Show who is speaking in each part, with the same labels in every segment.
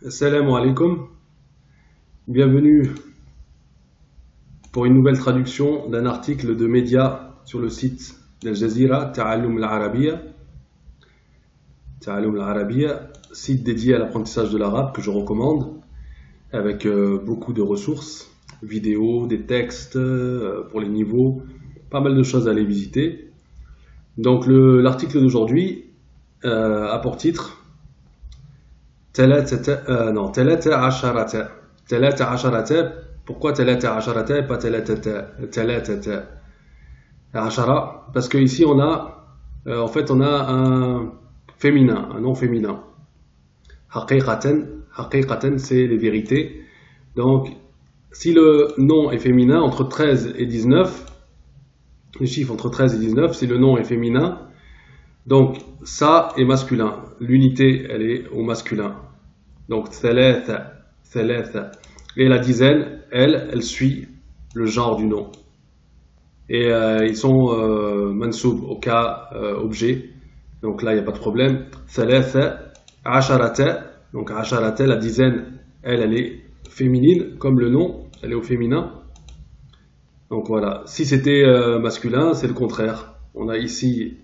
Speaker 1: Assalamu alaikum, bienvenue pour une nouvelle traduction d'un article de média sur le site d'Al Jazeera, Ta'allum al-Arabiya, site dédié à l'apprentissage de l'arabe que je recommande, avec beaucoup de ressources, vidéos, des textes pour les niveaux, pas mal de choses à aller visiter. Donc l'article d'aujourd'hui a pour titre ثلاثة عشرة. Pourquoi ثلاثة عشرة et pas ثلاثة عشرة? Parce que ici on a on a un féminin, un nom féminin. حقيقة c'est les vérités. Donc si le nom est féminin entre 13 et 19, les chiffres entre 13 et 19, si le nom est féminin, donc ça est masculin, l'unité elle est au masculin. Donc thalatha. Et la dizaine, elle suit le genre du nom. Et ils sont mansoub au cas objet. Donc là il n'y a pas de problème. Thalatha asharata. Donc asharata, la dizaine, elle est féminine, comme le nom, elle est au féminin. Donc voilà. Si c'était masculin, c'est le contraire. On aurait ici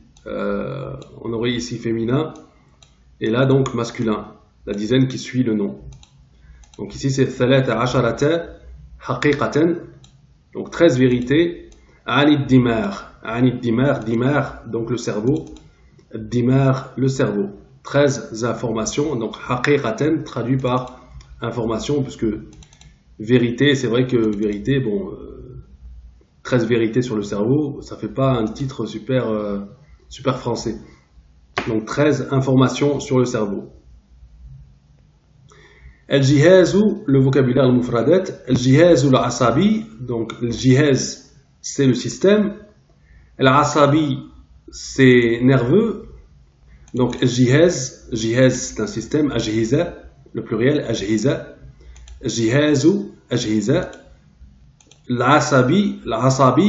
Speaker 1: féminin et là donc masculin, la dizaine qui suit le nom. Donc ici c'est thalatha asharata haqiqatan, donc 13 vérités. Anid dimar, donc le cerveau, dimar, le cerveau, 13 informations. Donc haqiqatan traduit par information, puisque vérité, c'est vrai que vérité, 13 vérités sur le cerveau, ça fait pas un titre super français. Donc 13 informations sur le cerveau. Al-jihazu, le vocabulaire al-mufradat. Al-jihazu al-asabi, donc al-jihaz c'est le système. Al-asabi c'est nerveux. Donc al-jihaz, jihaz c'est un système. Ajhiza, le pluriel, ajhiza. Jihazu, ajhiza. L'asabi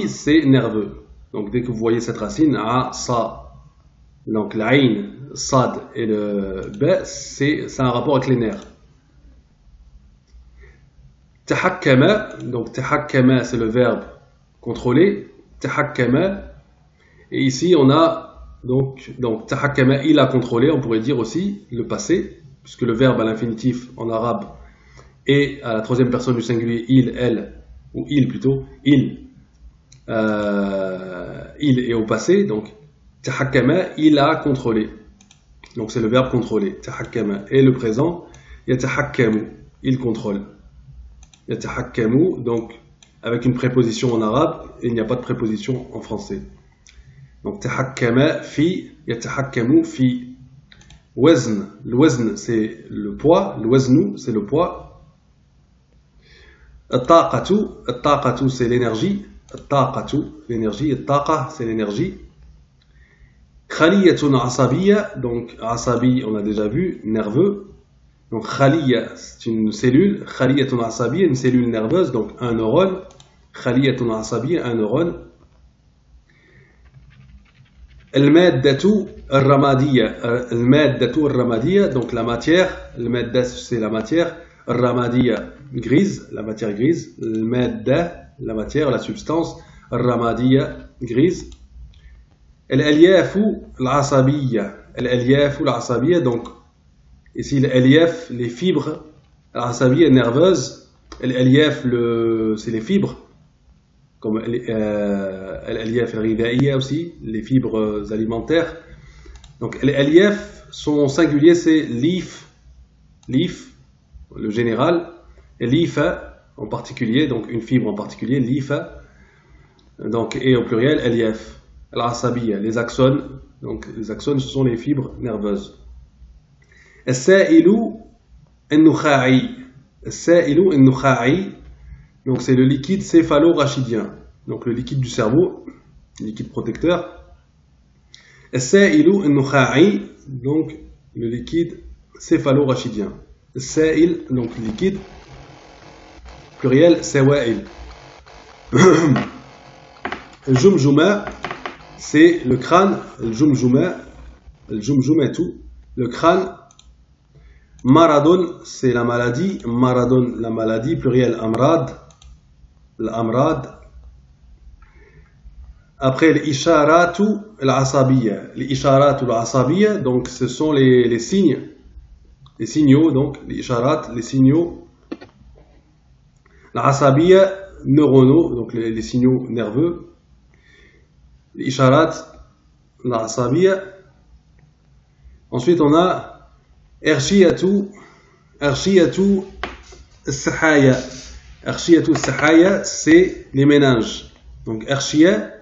Speaker 1: c'est nerveux. Donc dès que vous voyez cette racine, asa, donc l'aïn, sad et le ba, c'est un rapport avec les nerfs. Tahakkama, donc tahakkama c'est le verbe contrôler, tahakkama, et ici on a donc tahakkama il a contrôlé, on pourrait dire aussi le passé, puisque le verbe à l'infinitif en arabe et à la troisième personne du singulier il, elle, ou il plutôt, il est au passé, donc tahakkama, il a contrôlé. Donc c'est le verbe contrôler, tahakkama. Et le présent, yatahakkamu, il contrôle. Yatahakkamu, donc avec une préposition en arabe, et il n'y a pas de préposition en français. Donc tahakkama fi, yatahakkamu fi. Wazn, le wazn c'est le poids, le waznu c'est le poids. At-taqatu c'est l'énergie. At-taqatu, l'énergie. At-taqa, c'est l'énergie. Khaliyatun asabiyya, donc asabi, on a déjà vu, nerveux. Donc khaliya, c'est une cellule. Khaliyatun asabiyya, une cellule nerveuse, donc un neurone. Khaliyatun asabiyya, un neurone. Al-maddatu ar-ramadiyya, donc la matière. Al-madda, c'est la matière. Ar-ramadiyya, grise, la matière grise. Al-madda, la matière, la substance. Ar-ramadiyya, grise. Al-alyafu al-asabiyya, donc ici l'aliyaf, les fibres, al-asabiyya nerveuses. Al-aliyaf, c'est les fibres, comme al-aliyaf al-ghidhaiyya aussi, les fibres alimentaires. Donc al-aliyaf, son singulier c'est lif, le général, et lifa en particulier, donc une fibre en particulier, lifa, donc, et au pluriel aliyaf. Al-asabiyya, les axones. Donc les axones ce sont les fibres nerveuses. As-sa'ilu an-nukha'i. As-sa'ilu an-nukha'i, donc c'est le liquide céphalo-rachidien. Donc le liquide du cerveau, liquide protecteur. As-sa'ilu an-nukha'i, donc le liquide céphalo-rachidien. As-sa'il, donc liquide, pluriel sawa'il. Al-jumjuma, c'est le crâne, al-jumjumatu, le crâne. Maradon, c'est la maladie. Maradon, la maladie. Pluriel, amrad. L'amrad. Après, l'isharatu, l'asabiyya. L'isharatu, l'asabiyya, donc ce sont les signes, les signaux, donc l'isharat, les signaux. L'asabiyya, neuronaux, donc les signaux nerveux. L'isharat, l'asabiyya. Ensuite, on a Arshiyatu Sahaya. Arshiyatu Sahaya, c'est les méninges. Donc, Arshiya,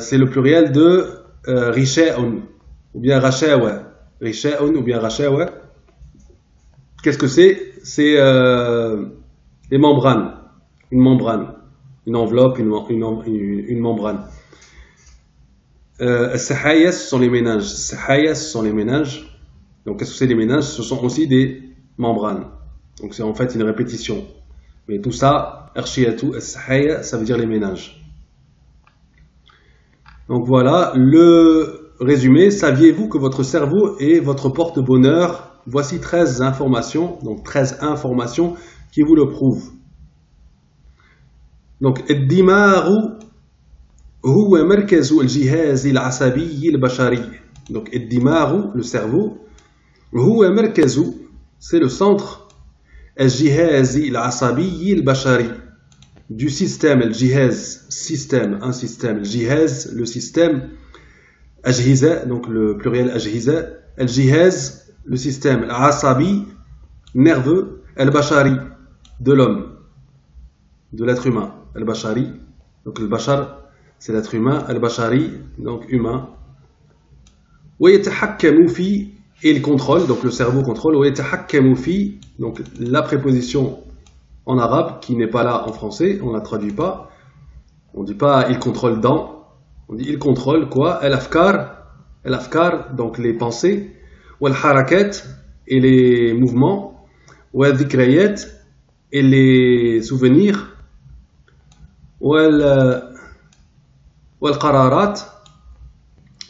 Speaker 1: c'est le pluriel de Risha'un, ou bien Rashawa. Risha'un ou bien Rashawa. Qu'est-ce que c'est? C'est les membranes. Une membrane. Une enveloppe, une membrane. Sahaya, ce sont les méninges. Sahaya, ce sont les méninges. Donc, qu'est-ce que c'est les méninges? Ce sont aussi des membranes. Donc, c'est en fait une répétition. Mais tout ça, Arshiyatu, Sahaya, ça veut dire les méninges. Donc voilà, le résumé. Saviez-vous que votre cerveau est votre porte-bonheur? Voici 13 informations, donc 13 informations qui vous le prouvent. Donc, الدماغ هو مركز الجهاز العصبي البشري. Donc, الدماغ, le cerveau, هو مركز, c'est le centre الجهاز العصبي البشري. Du système, الجهاز, système, un système, الجهاز, le système, أجهزة, donc le pluriel أجهزة, الجهاز, le système, العصبي, nerveux, البشري, de l'homme, de l'être humain, البشري, donc le bashar, c'est l'être humain, البشري, donc humain, ويتحكم في, et il contrôle, donc le cerveau contrôle, ويتحكم في, donc la préposition en arabe, qui n'est pas là en français, on ne la traduit pas. On ne dit pas il contrôle dans, on dit il contrôle quoi? El-afkar, donc les pensées, ou el-harakat, et les mouvements, ou el-dhikrayat, et les souvenirs, ou el-qararat,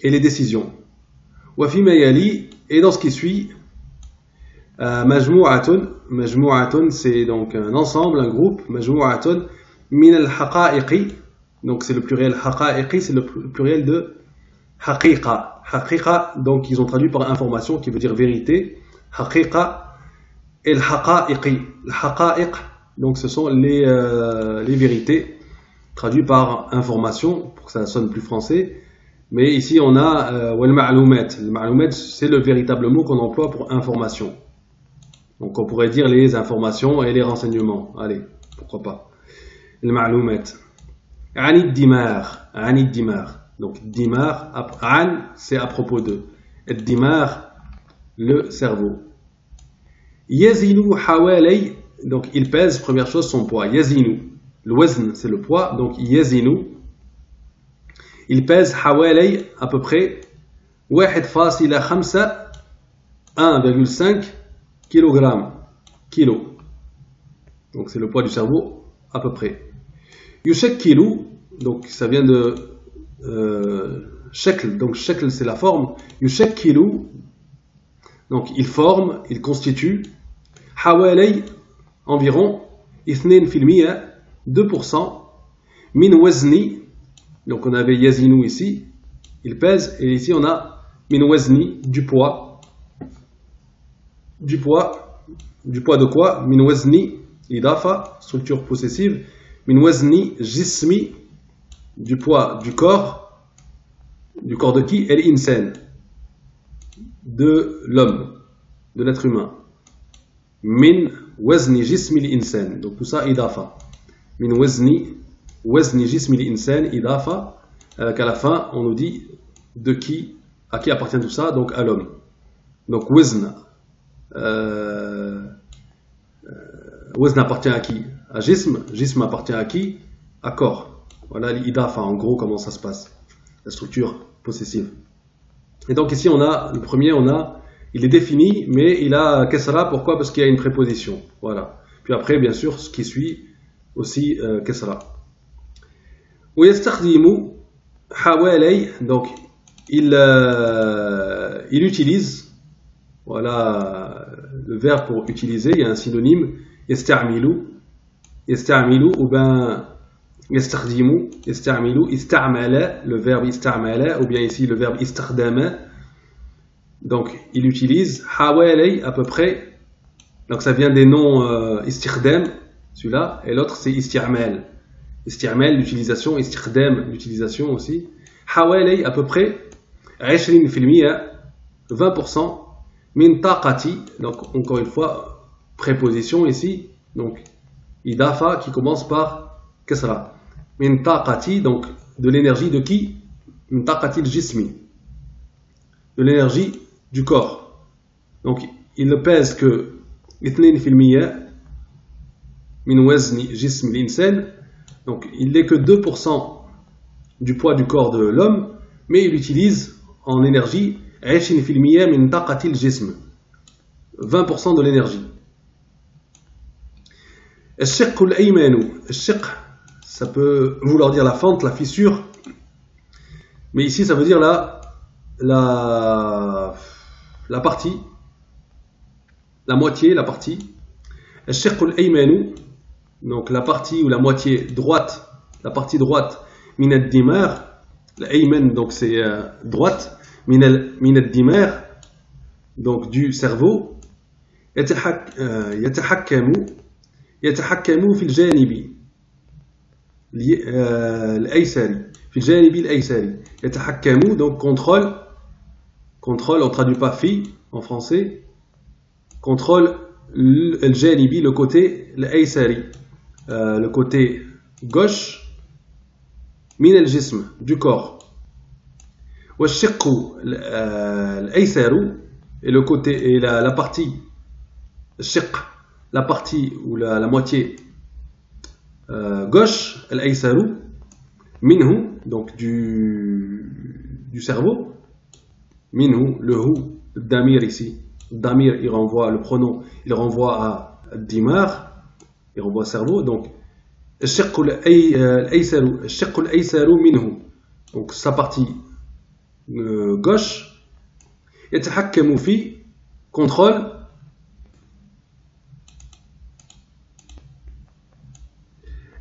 Speaker 1: et les décisions. Ou fima yali, et dans ce qui suit, Majmu'atun, c'est donc un ensemble, un groupe. Majmu'atun min al-haqa'iqi. Donc c'est le pluriel haqa'iqi, c'est le pluriel de haqiqa. Haqiqa, donc ils ont traduit par information qui veut dire vérité. Haqiqa et al-haqa'iqi. Le haqa'iq, donc ce sont les vérités, traduit par information, pour que ça sonne plus français. Mais ici on a wal-ma'lumat. Le ma'lumat, c'est le véritable mot qu'on emploie pour information. Donc on pourrait dire les informations et les renseignements. Allez, pourquoi pas. Le ma'loumat. Ani dimar. Donc dimar, an, c'est à propos de. Dimar, le cerveau. Yazinu hawalay, donc il pèse, première chose, son poids. Yazinu. Le wazn, c'est le poids. Donc yazinu. Il pèse hawalay, à peu près 1,5 kilo. Donc c'est le poids du cerveau à peu près. Yushakkilu, donc ça vient de shakl, donc shakl c'est la forme. Yushakkilu, donc il forme, il constitue. Hawalay, environ 2%, 2%. Min wazni, donc on avait yazinu ici, il pèse, et ici on a min wazni, du poids. Du poids de quoi? Min wazni idafa, structure possessive. Min wazni jismi, du poids du corps de qui? El insan, de l'homme, de l'être humain. Min wazni jismi l'insan, donc tout ça idafa. Min wazni jismi l'insan idafa, qu'à la fin on nous dit de qui, à qui appartient tout ça, donc à l'homme. Donc wazn. Wazn appartient à qui? À Jism. Jism appartient à qui? À corps. Voilà l'idafa, en gros, comment ça se passe. La structure possessive. Et donc ici, on a, le premier, il est défini, mais il a kesra. Pourquoi? Parce qu'il y a une préposition. Voilà. Puis après, bien sûr, ce qui suit, aussi kesra. ويستخدم حوالي, donc il utilise, voilà, le verbe pour utiliser, il y a un synonyme, yasta'milu, yasta'milu ou bien yastakhdimu, yasta'milu, istamala, le verbe istamala, ou bien ici le verbe istakhdama. Donc il utilise hawalay à peu près, donc ça vient des noms istikhdam, celui-là, et l'autre c'est isti'mal. Isti'mal, l'utilisation, istikhdam, l'utilisation aussi. Hawalay à peu près 20%, 20% min taqati, donc encore une fois préposition ici, donc idafa qui commence par kasra. Min taqati, donc de l'énergie de qui? Min taqati al-jismi, de l'énergie du corps. Donc il ne pèse que 2% min wazni jism l'insan, donc il n'est que 2% du poids du corps de l'homme, mais il utilise en énergie 20% min taqati al-jism, 20% de l'énergie. Al-shiq al-aymanu, al-shiq, ça peut vouloir dire la fente, la fissure, mais ici ça veut dire la partie, la moitié, la partie. Al-shiq al-aymanu, donc la partie ou la moitié droite, la partie droite, min ad-dimar, l'ayman donc c'est droite, min ad-dimar, donc du cerveau, yatahakkamu في الجانب الأيسري في الجانب الأيسري يتحكم donc contrôle, on traduit pas fi en français, contrôle الجانبي, le côté الأيسري, le côté gauche, من الجسم, du corps. والشق الأيسر, et le côté et la partie الشق, la partie ou la moitié gauche, al-aysaru, minhu, donc du cerveau, minhu, le hu, le damir ici, le damir il renvoie, le pronom il renvoie à dimar, il renvoie au cerveau, donc al-shiq al-aysaru minhu, donc sa partie gauche, yatahakkamu fi, contrôle,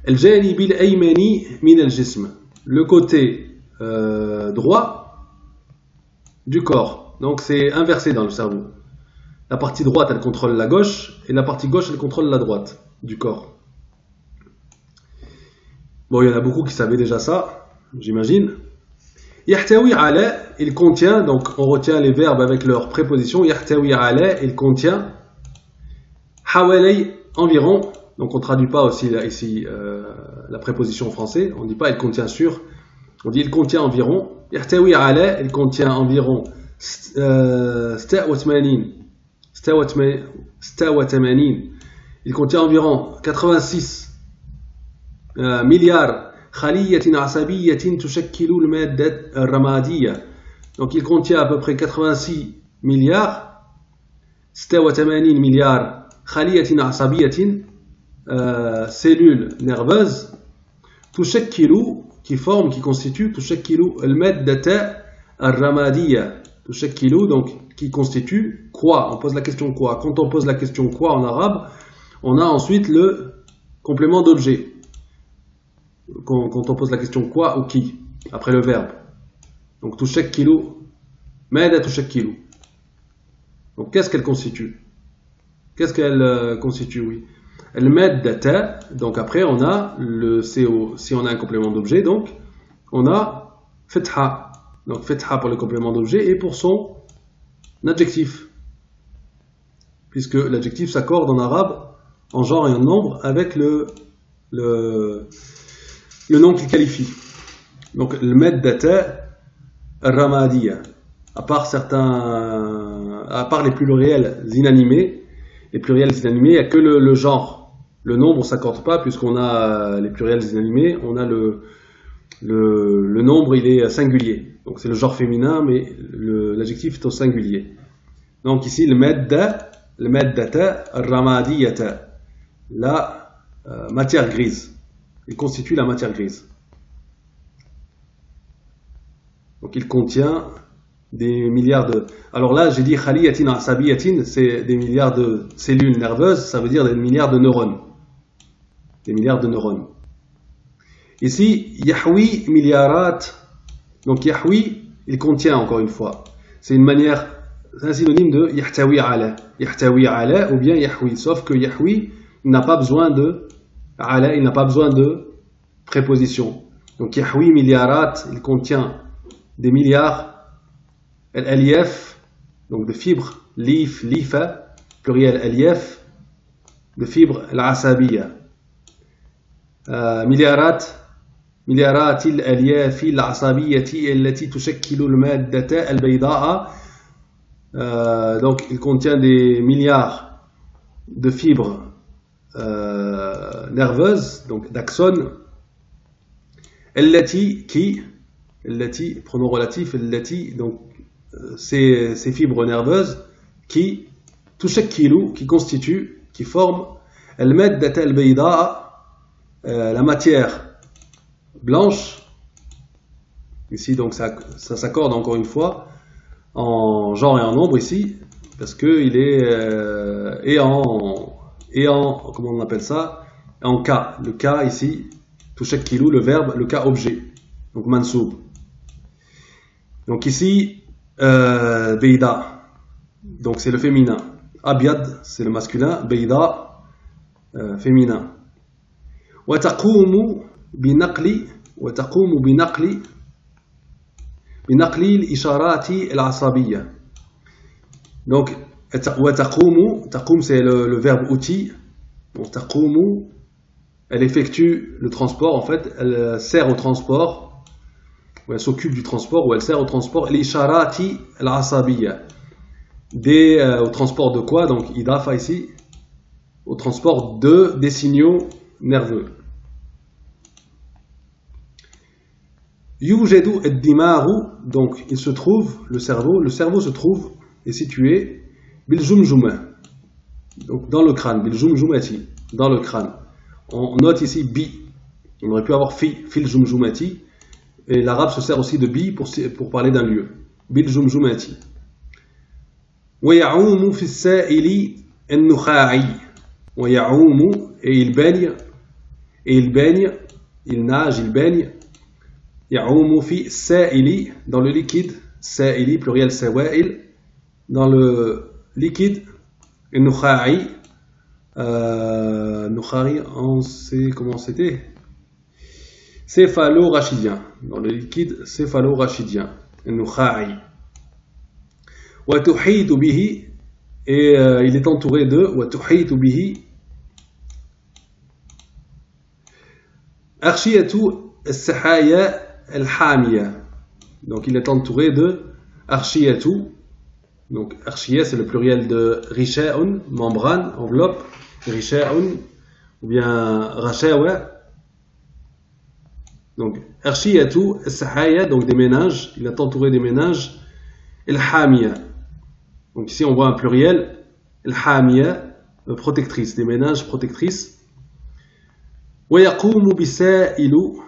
Speaker 1: الجانب الأيمني من الجسم, le côté droit du corps. Donc c'est inversé dans le cerveau. La partie droite elle contrôle la gauche et la partie gauche elle contrôle la droite du corps. Bon, il y en a beaucoup qui savaient déjà ça, j'imagine. يحتوي على, il contient, donc on retient les verbes avec leur préposition. يحتوي على, il contient. حوالي, environ. Donc on ne traduit pas aussi là, ici la préposition en français, on ne dit pas il contient sur, on dit il contient environ. يحتوي على, il contient environ 86, il contient environ 86 milliards خلية عصبية تشكل المادة الرمادية. Donc il contient à peu près 86 milliards 86 milliards خلية عصبية, cellules nerveuses, تشكل, qui forme, qui constitue, تشكل المادة الرمادية, تشكل, donc qui constitue quoi? On pose la question quoi? Quand on pose la question quoi en arabe, on a ensuite le complément d'objet. Quand on pose la question quoi ou qui, après le verbe. Donc تشكل, ماذا تشكل? Donc qu'est-ce qu'elle constitue? Qu'est-ce qu'elle constitue? Oui. المادة, donc après on a le CO, si on a un complément d'objet, donc on a فتحة, donc فتحة pour le complément d'objet et pour son adjectif, puisque l'adjectif s'accorde en arabe en genre et en nombre avec le nom qu'il qualifie. Donc المادة الرمادية, à part les pluriels inanimés, il n'y a que le genre. Le nombre ne s'accorde pas puisqu'on a les pluriels inanimés, on a le nombre il est singulier. Donc c'est le genre féminin mais l'adjectif est au singulier. Donc ici le maddata ramadiyata, la matière grise. Il constitue la matière grise. Donc il contient des milliards de... Alors là, j'ai dit khaliyatin asabiyatin, c'est des milliards de cellules nerveuses, ça veut dire des milliards de neurones. Des milliards de neurones. Ici, yahwi milliarat. Donc yahwi, il contient encore une fois. C'est une manière, c'est un synonyme de yahtawi ala. Yahtawi ala ou bien yahwi. Sauf que yahwi n'a pas besoin de ala, il n'a pas besoin de préposition. Donc yahwi milliarat, il contient des milliards. Al-aliyaf, donc de fibres, lif, lifa, pluriel aliyaf, de fibres al-asabiya. مليارات الألياف العصبية التي تشكل المادة البيضاء. Donc il contient des milliards de fibres nerveuses, donc d'axones. التي pronom relatif, التي, donc ces fibres nerveuses qui constituent, qui forment المادة البيضاء, la matière blanche. Ici donc ça s'accorde encore une fois en genre et en nombre ici, parce que il est et en comment on appelle ça, en cas. Le cas ici, tushakkilu, le verbe, le cas objet, donc mansoub. Donc ici beida, donc c'est le féminin. Abyad, c'est le masculin. Beida, féminin. وتقوم بنقل الإشارات العصبية. Donc تقوم c'est le verbe outil. Donc تقوم, elle effectue le transport, en fait elle sert au transport, ou elle s'occupe du transport, ou elle sert au transport الإشارات العصبية, au transport de quoi? Donc idafa ici, au transport des signaux nerveux. يوجد الدماغ, donc il se trouve, le cerveau se trouve, est situé بالجمجمة, donc dans le crâne, بالجمجمة, dans le crâne. On note ici bi, on aurait pu avoir fil jumjumati, et l'arabe se sert aussi de bi pour parler d'un lieu. بالجمجمة. ويعوم في السائل النخاعي. ويعوم, et il baigne, il nage, il baigne. يعوم في السائل, dans le liquide, سائل pluriel سوائل, dans le liquide. النخاعي, نخاعي, on sait comment c'était, céphalorachidien, dans le liquide céphalorachidien, النخاعي. وتحيط به, et il est entouré de, وتحيط به أغشية السحايا الحامية. Donc il est entouré de archiyatu. Donc archiya, c'est le pluriel de risha'un, membrane, enveloppe, risha'un, ou bien rashawa. Donc archiyatu as-sahaya, donc des méninges, il est entouré des méninges. El-hamiya, donc ici on voit un pluriel, el-hamiya, protectrice, des méninges protectrices. Wa yaqumu bisailu,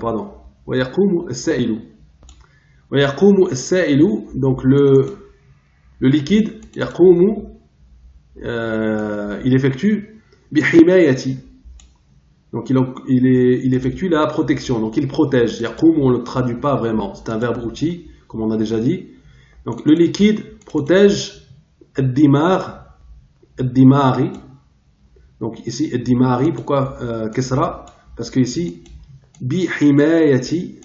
Speaker 1: pardon, ويقوم السائل, donc le liquide, يقوم, il effectue بحماية, donc il effectue la protection, donc il protège. يقوم, on ne le traduit pas vraiment, c'est un verbe outil comme on a déjà dit. Donc le liquide protège الدماغ, donc ici الدماغ, pourquoi كسرة? Parce que ici bihimayati,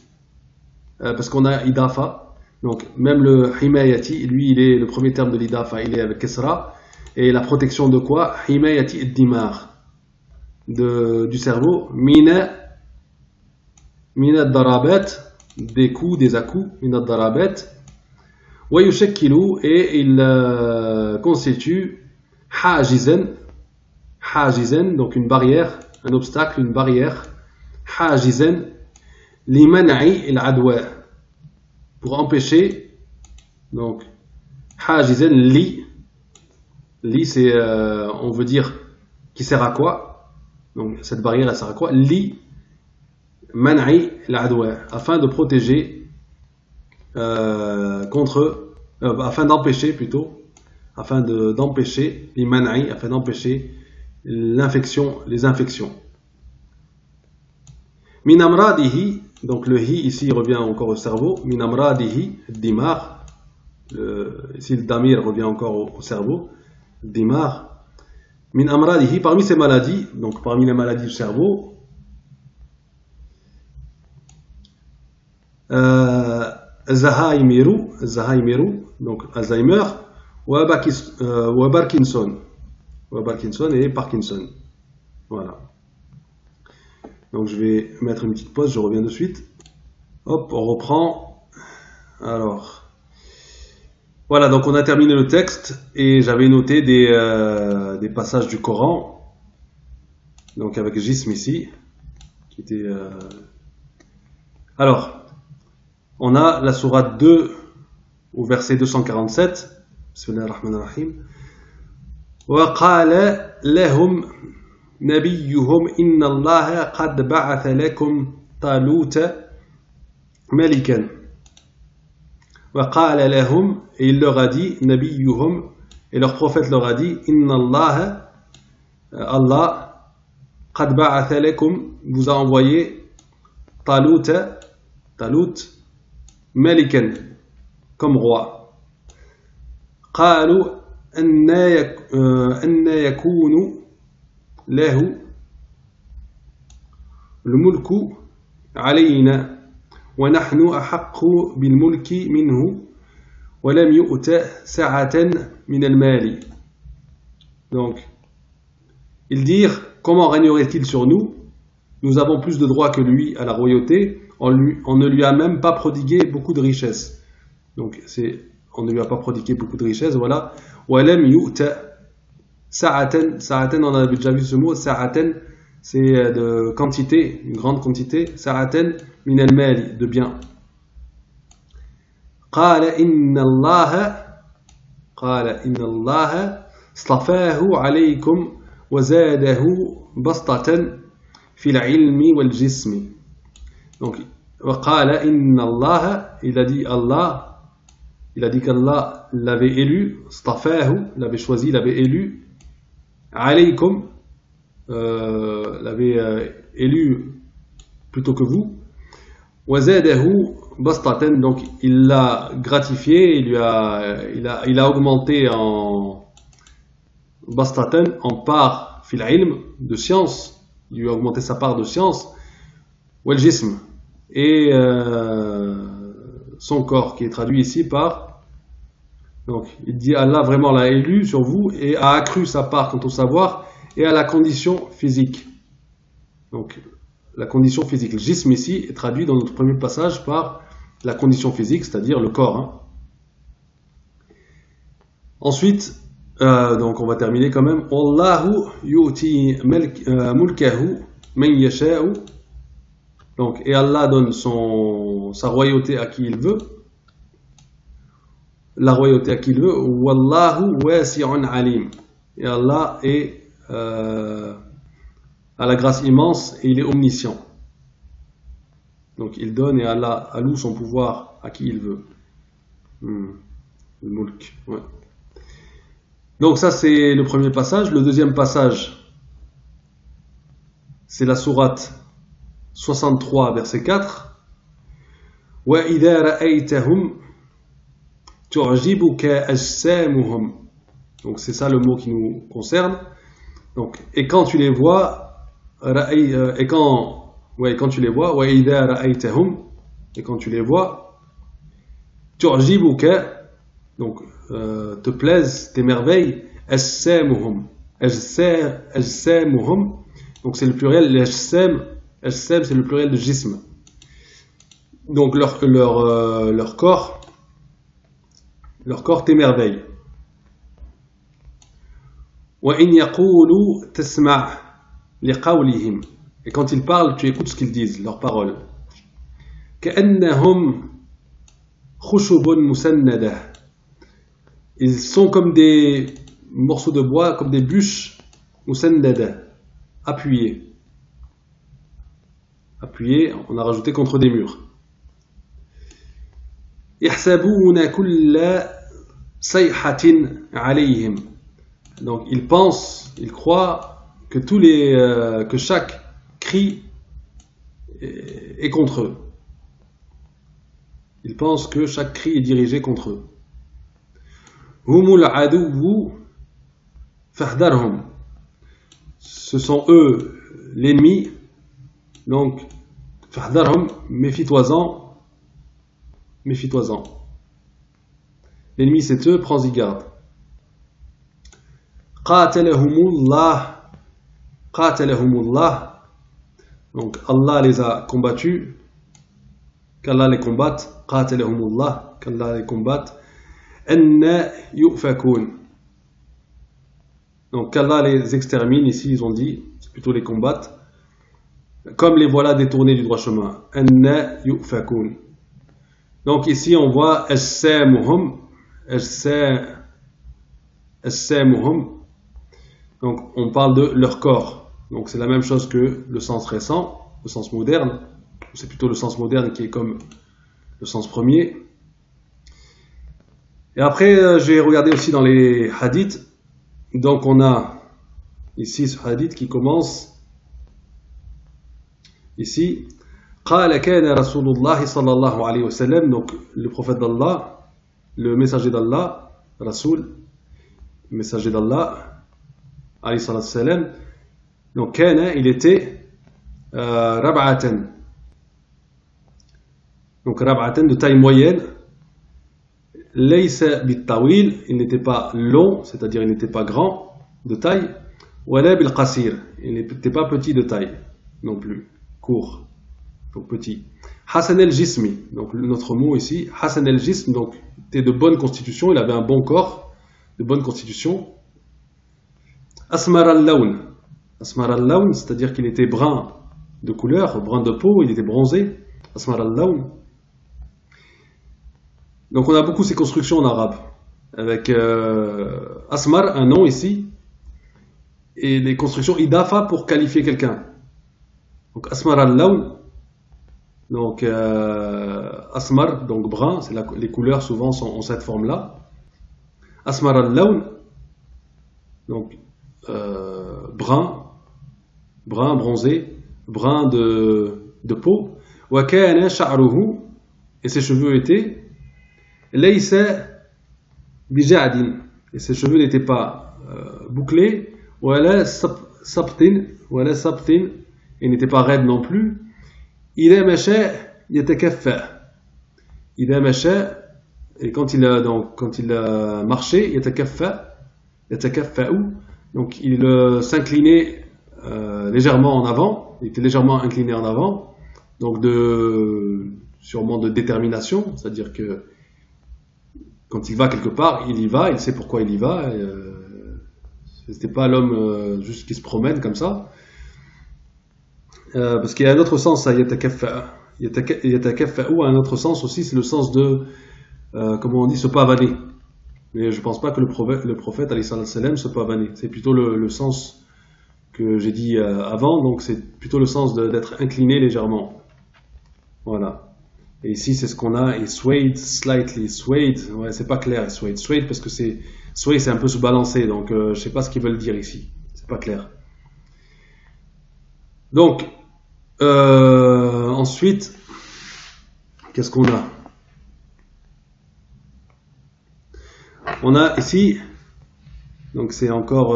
Speaker 1: parce qu'on a idafa, donc même le himayati, lui il est le premier terme de l'idafa, il est avec kesra, et la protection de quoi? Himayati ad-dimar, du cerveau, mina ad-darabat, des coups, des à-coups, mina ad-darabat, wa yushakkilu, et il constitue hajizan, donc une barrière, un obstacle, une barrière. حاجزا لمنع العدوى, pour empêcher, donc حاجزا li c'est on veut dire qui sert à quoi, donc cette barrière elle sert à quoi, li منع العدوى, afin de protéger afin d'empêcher plutôt, d'empêcher l'imana'i, afin d'empêcher l'infection, les infections. Min amradihi, donc le hi ici revient encore au cerveau. Min amradihi, dimar. Ici le damir revient encore au cerveau. Dimar. Min amradihi, parmi ces maladies, donc parmi les maladies du cerveau, Zahaymiru, donc Alzheimer, ou Parkinson et Parkinson. Voilà. Donc je vais mettre une petite pause, je reviens de suite. Hop, on reprend. Alors, voilà, donc on a terminé le texte et j'avais noté des passages du Coran. Donc avec Jism ici, qui était. Alors, on a la sourate 2 au verset 247. Bismillahir Rahmanir Rahim. Wa qala lahum نبيهم إن الله قد بعث لكم طالوت ملكا وقال لهم et il leur a dit نبيهم et leur prophète leur a dit إن الله Allah قد بعث لكم vous a envoyé طالوت ملكا comme roi قالوا أن يكون له الملك علينا ونحن أحق بالملك منه ولم يؤت سعة من المال. Donc, ils dirent, comment régnerait-il sur nous? Nous avons plus de droits que lui à la royauté, on ne lui a même pas prodigué beaucoup de richesses. Donc, on ne lui a pas prodigué beaucoup de richesses, voilà. وَلَمْ يُؤْتَ Sa'aten, on avait déjà vu ce mot, sa'aten, c'est de quantité, une grande quantité, sa'aten min al-mali, de biens. Qala inna Allah istafahu alaykum wa zadahu bastatan fil ilmi wal jismi. Donc, wa qala inna Allah, il a dit qu'Allah l'avait élu, istafahu, l'avait choisi, l'avait élu. Alaykum, l'avait élu plutôt que vous. Wazadahu bastatan, donc il l'a gratifié, il a augmenté en bastatan, en part fil ilm, de science, il lui a augmenté sa part de science, wal jism, et son corps, qui est traduit ici par. Donc, il dit Allah vraiment l'a élu sur vous et a accru sa part quant au savoir et à la condition physique. Donc, la condition physique. Le jism ici est traduit dans notre premier passage par la condition physique, c'est-à-dire le corps. Hein. Ensuite, donc on va terminer quand même. Wallahu yu'ti mulkahu man yasha'u. Donc, et Allah donne sa royauté à qui il veut. La royauté à qui il veut. Wallahu wasi'un alim. Et Allah est à la grâce immense et il est omniscient. Donc il donne et Allah alloue son pouvoir à qui il veut. Le mulk. Ouais. Donc ça c'est le premier passage. Le deuxième passage, c'est la sourate 63 verset 4. Wa idha ra'aytahum tu'jibuka ajsamuhum. Donc c'est ça le mot qui nous concerne. Donc et quand tu les vois, quand tu les vois, wa idha ra'aytahum, et quand tu les vois, tu'jibuka, donc te plaisent, t'émerveillent, ajsamuhum, ajsamuhum, donc c'est le pluriel, l'ajsam c'est le pluriel de jism. Donc leur corps t'émerveille. وَإِنْ يَقُولُوا تَسْمَعْ لِقَوْلِهِمْ. Et quand ils parlent, tu écoutes ce qu'ils disent, leurs paroles. كَأَنَّهُمْ خُشُبٌ مُسَنَّدَةٌ. Ils sont comme des morceaux de bois, comme des bûches مُسَنَّدَةٌ, appuyées. Appuyées, on a rajouté contre des murs. يحسبون كل صيحة عليهم. Donc ils pensent, ils croient que que chaque cri est contre eux. Ils pensent que chaque cri est dirigé contre eux. Humul adou fahdarhum. Ce sont eux l'ennemi. Donc fahdarhum, méfie-toi-en. Méfie-toi-en. L'ennemi c'est eux, prends-y garde. Qatalahumullah. Qatalahumullah. Donc Allah les a combattus. Qu'Allah les combatte. Qatalahumullah. Qu'Allah les combatte. Anna yu'fakun. Donc qu'Allah les extermine. Ici ils ont dit, c'est plutôt les combattre. Comme les voilà détournés du droit chemin. Anna yu'fakun. Donc ici on voit as-samuhum. As-samuhum. Donc on parle de leur corps. Donc c'est la même chose que le sens récent, le sens moderne. C'est plutôt le sens moderne qui est comme le sens premier. Et après j'ai regardé aussi dans les hadiths. Donc on a ici ce hadith qui commence ici. قال كان رسول الله صلى الله عليه وسلم. Donc le prophète d'Allah, le messager d'Allah, Rasoul, le messager d'Allah, alayhi salatu salam. Donc kana, il était rab'atan. Donc rab'atan de taille moyenne. Laysa bit-tawil, il n'était pas long, c'est-à-dire il n'était pas grand de taille. Wala bil-qasir, il n'était pas petit de taille non plus, court. Donc petit. Hasan el-Jismi, donc notre mot ici, Hasan el-Jism, donc était de bonne constitution, il avait un bon corps, de bonne constitution. Asmar al-Lawn, Asmar al-Lawn, c'est-à-dire qu'il était brun de couleur, brun de peau, il était bronzé. Asmar al-Lawn. Donc on a beaucoup ces constructions en arabe, avec Asmar, un nom ici, et les constructions idafa pour qualifier quelqu'un. Donc Asmar al-Lawn. Donc Asmar, donc brun, les couleurs souvent ont cette forme-là. Asmar al-Lawn, donc brun, bronzé, brun de peau. Wa kana sha'ruhu, et ses cheveux étaient laysa bija'din, et ses cheveux n'étaient pas bouclés. Wala sabtin, et n'étaient pas raides non plus. إذا مشى يتكفأ. إذا مشى, et quand il marchait, يتكفأ, donc il s'inclinait légèrement en avant, il était légèrement incliné en avant, donc sûrement de détermination, c'est-à-dire que quand il va quelque part, il y va, il sait pourquoi il y va, c'était pas l'homme juste qui se promène comme ça. Parce qu'il y a un autre sens à yatakaffa. Yatakaffa ou un autre sens aussi, c'est le sens de, comment on dit, se pavaner. Mais je ne pense pas que le prophète alayhi salam se pavaner. C'est plutôt le sens que j'ai dit avant, donc c'est plutôt le sens d'être incliné légèrement. Voilà. Et ici c'est ce qu'on a, et swayed, slightly, swayed, ouais, c'est pas clair, swayed parce que sway c'est un peu se balancer, donc je sais pas ce qu'ils veulent dire ici, c'est pas clair. Donc, ensuite, qu'est-ce qu'on a? On a ici, donc c'est encore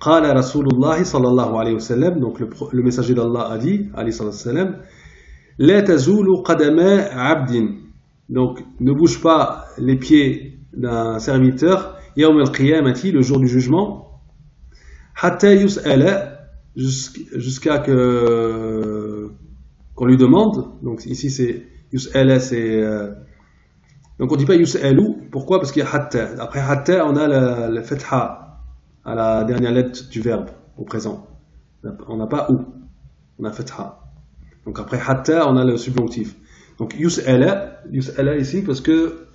Speaker 1: Qala Rasulullah sallallahu alayhi wa sallam, donc le messager d'Allah a dit, alayhi sallallahu sallam, La tazulu qadama abdin, donc ne bouge pas les pieds d'un serviteur, yawm al-qiyamati, le jour du jugement, hatta yus'ala, jusqu'à qu'on lui demande. Donc ici c'est yus'ala, c'est donc on dit pas yus'alu. Pourquoi? Parce qu'il y a hatta. Après hatta on a le fatha à la dernière lettre du verbe au présent. On n'a pas ou, on a fatha. Donc après hatta on a le subjonctif. Donc yus'ala ici parce que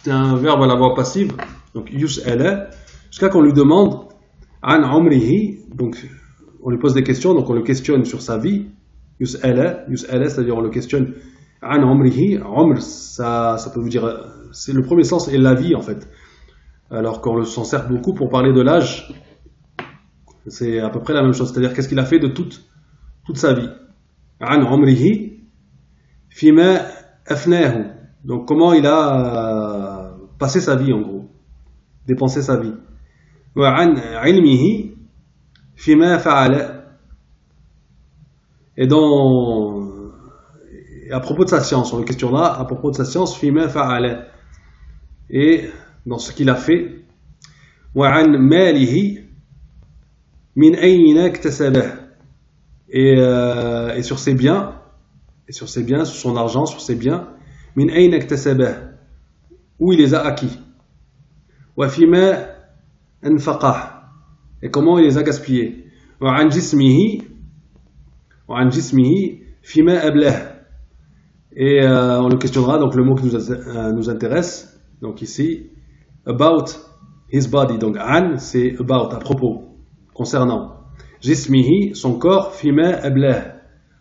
Speaker 1: c'est un verbe à la voix passive. Donc yus'ala, jusqu'à qu'on lui demande an umrihi, donc on lui pose des questions, donc on le questionne sur sa vie. Yus'ala, c'est-à-dire on le questionne عن عمره, عمر, ça peut vous dire, c'est le premier sens est la vie en fait. Alors qu'on s'en sert beaucoup pour parler de l'âge, c'est à peu près la même chose. C'est-à-dire qu'est-ce qu'il a fait de toute sa vie. عن عمره فيما أفناه. Donc comment il a passé sa vie en gros, dépensé sa vie. وعن علمه فيما فعل. Et à propos de sa science, sur la question là, à propos de sa science, فيما فعل. Et dans ce qu'il a fait. وعن ماله من أين اكتسبه. Et sur ses biens, sur son argent, sur ses biens, من أين اكتسبه, où il les a acquis. وفيما أنفقه, et comment il les a gaspillés. وعن جسمه فيما أبلاه. Et on le questionnera, donc le mot qui nous intéresse, donc ici, about his body, donc an c'est about, à propos, concernant. Jismihi, son corps, fima ablah,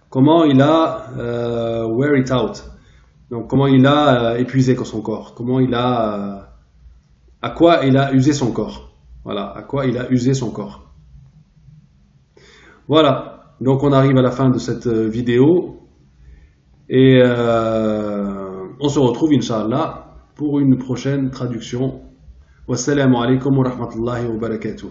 Speaker 1: comment il a wear it out, donc comment il a épuisé son corps, comment il a à quoi il a usé son corps, voilà, à quoi il a usé son corps. Voilà, donc on arrive à la fin de cette vidéo et on se retrouve Inch'Allah pour une prochaine traduction. Wassalamu alaikum wa rahmatullahi wa barakatuh.